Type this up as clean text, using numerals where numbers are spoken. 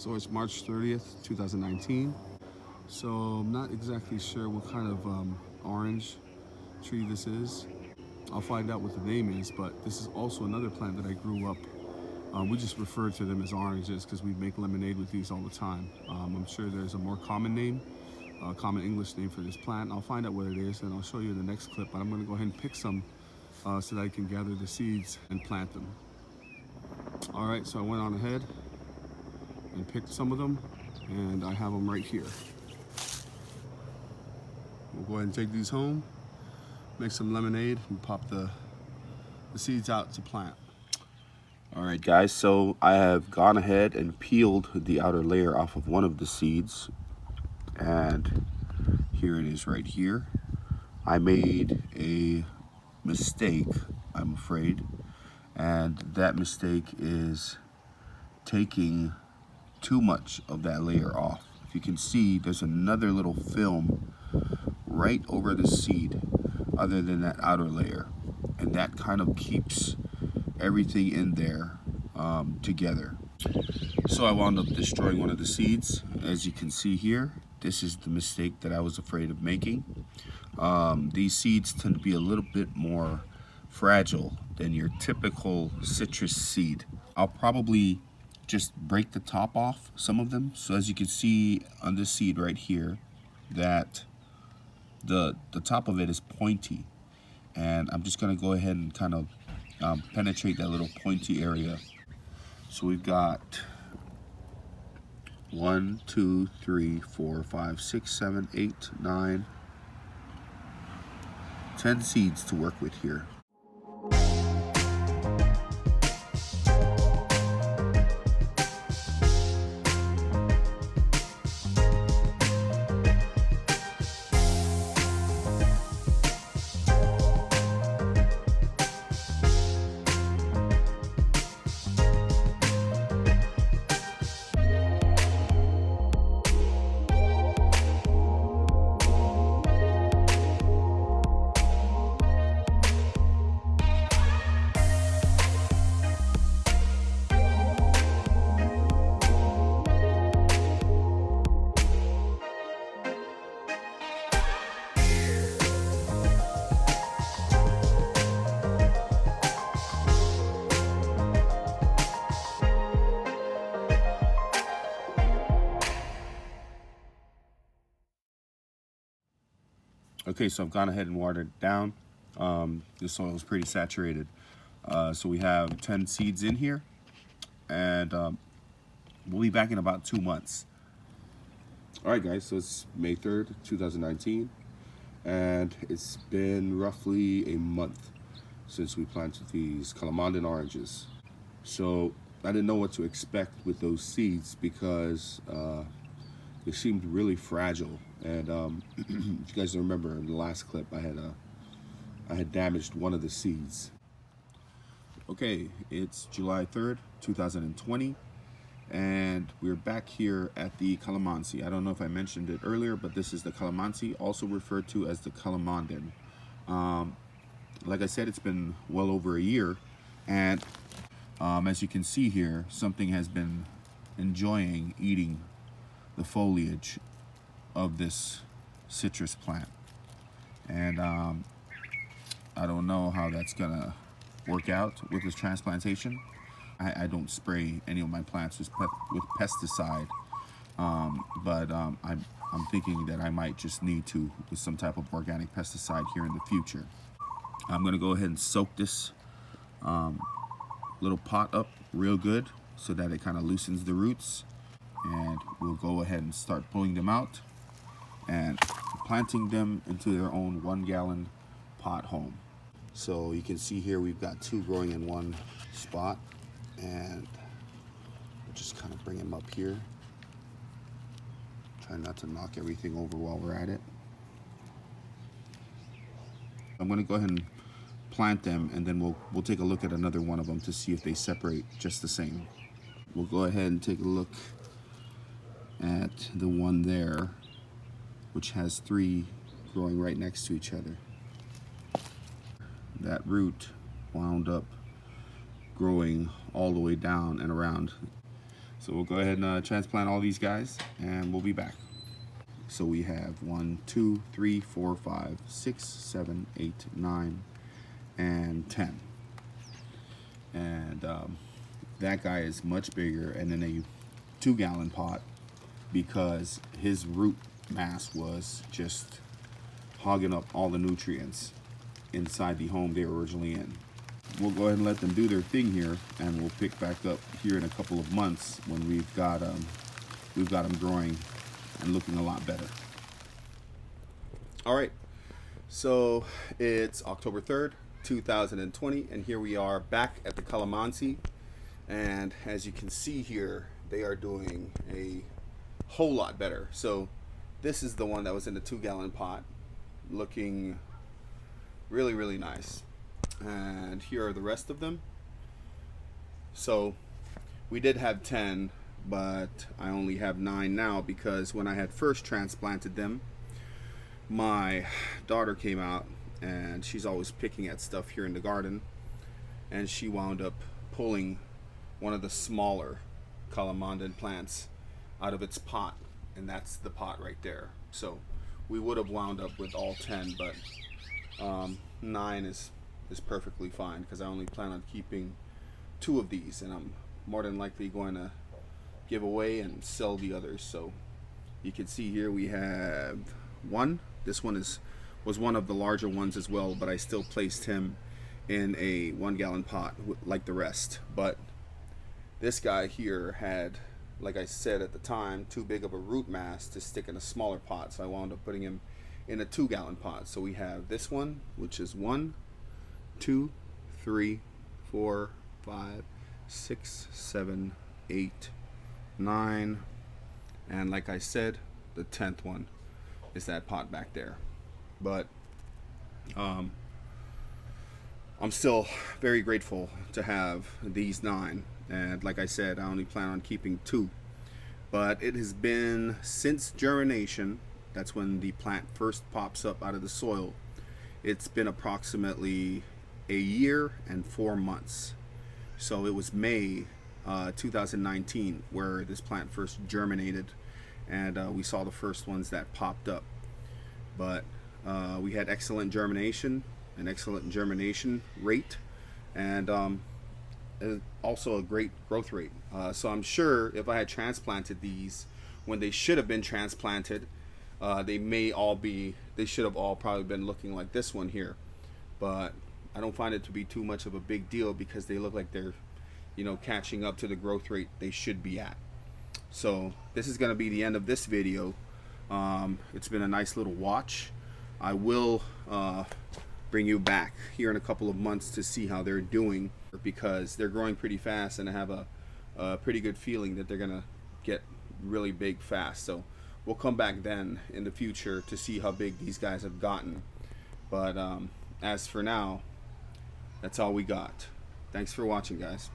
So it's March 30th, 2019. So I'm not exactly sure what kind of orange tree this is. I'll find out what the name is, but this is also another plant that I grew up. We just refer to them as oranges because we make lemonade with these all the time. I'm sure there's a more common name, common English name for this plant. I'll find out what it is and I'll show you in the next clip, but I'm gonna go ahead and pick some so that I can gather the seeds and plant them. All right, so I went on ahead and picked some of them, and I have them right here. We'll go ahead and take these home, make some lemonade, and pop the seeds out to plant. All right, guys, so I have gone ahead and peeled the outer layer off of one of the seeds, and here it is right here. I made a mistake, I'm afraid, and that mistake is taking too much of that layer off. If you can see, there's another little film right over the seed other than that outer layer, and that kind of keeps everything in there together. So I wound up destroying one of the seeds. As you can see here, this is the mistake that I was afraid of making. These seeds tend to be a little bit more fragile than your typical citrus seed. I'll probably just break the top off some of them. So as you can see on this seed right here, that the top of it is pointy, and I'm just going to go ahead and kind of penetrate that little pointy area. So we've got 1, 2, 3, 4, 5, 6, 7, 8, 9, 10 seeds to work with here. Okay, so I've gone ahead and watered it down. The soil is pretty saturated. So we have 10 seeds in here, and we'll be back in about 2 months. All right, guys, so it's May 3rd, 2019, and it's been roughly a month since we planted these calamondin oranges. So I didn't know what to expect with those seeds because they seemed really fragile. And if you guys remember in the last clip, I had damaged one of the seeds. Okay, it's July 3rd, 2020, and we're back here at the calamansi. I don't know if I mentioned it earlier, but this is the calamansi, also referred to as the calamondin. Like I said, it's been well over a year, and as you can see here, something has been enjoying eating the foliage of this citrus plant, and I don't know how that's gonna work out with this transplantation. I don't spray any of my plants with pesticide, but I'm thinking that I might just need to with some type of organic pesticide here in the future. I'm gonna go ahead and soak this little pot up real good so that it kind of loosens the roots, and we'll go ahead and start pulling them out and planting them into their own 1-gallon pot home. So you can see here we've got 2 growing in one spot, and we'll just kind of bring them up here. Try not to knock everything over while we're at it. I'm going to go ahead and plant them, and then we'll take a look at another one of them to see if they separate just the same. We'll go ahead and take a look at the one there, which has 3 growing right next to each other. That root wound up growing all the way down and around So we'll go ahead and transplant all these guys, and we'll be back. So we have 1, 2, 3, 4, 5, 6, 7, 8, 9, and 10. And that guy is much bigger and in a 2-gallon pot because his root mass was just hogging up all the nutrients inside the home they were originally in. We'll go ahead and let them do their thing here, and we'll pick back up here in a couple of months when we've got them growing and looking a lot better. All right, so it's October 3rd, 2020, and here we are back at the calamansi. And as you can see here, they are doing a whole lot better. So this is the one that was in the 2-gallon pot, looking really, really nice. And here are the rest of them. So we did have 10, but I only have 9 now because when I had first transplanted them, my daughter came out, and she's always picking at stuff here in the garden, and she wound up pulling one of the smaller calamondin plants out of its pot, and that's the pot right there. So we would have wound up with all 10, but 9 is perfectly fine because I only plan on keeping 2 of these, and I'm more than likely going to give away and sell the others. So you can see here we have 1. This one was one of the larger ones as well, but I still placed him in a 1-gallon pot like the rest. But this guy here had, like I said at the time, too big of a root mass to stick in a smaller pot, so I wound up putting him in a 2-gallon pot. So we have this one, which is 1, 2, 3, 4, 5, 6, 7, 8, 9, and like I said, the 10th one is that pot back there. But I'm still very grateful to have these 9, and like I said, I only plan on keeping 2. But it has been since germination, that's when the plant first pops up out of the soil, it's been approximately a year and 4 months. So it was May 2019 where this plant first germinated, and we saw the first ones that popped up. But we had excellent germination, an excellent germination rate, and also a great growth rate. So I'm sure if I had transplanted these when they should have been transplanted, they should have all probably been looking like this one here. But I don't find it to be too much of a big deal because they look like they're, catching up to the growth rate they should be at. So this is going to be the end of this video. It's been a nice little watch. I will bring you back here in a couple of months to see how they're doing, because they're growing pretty fast, and I have a pretty good feeling that they're gonna get really big fast. So we'll come back then in the future to see how big these guys have gotten. But as for now, that's all we got. Thanks for watching, guys.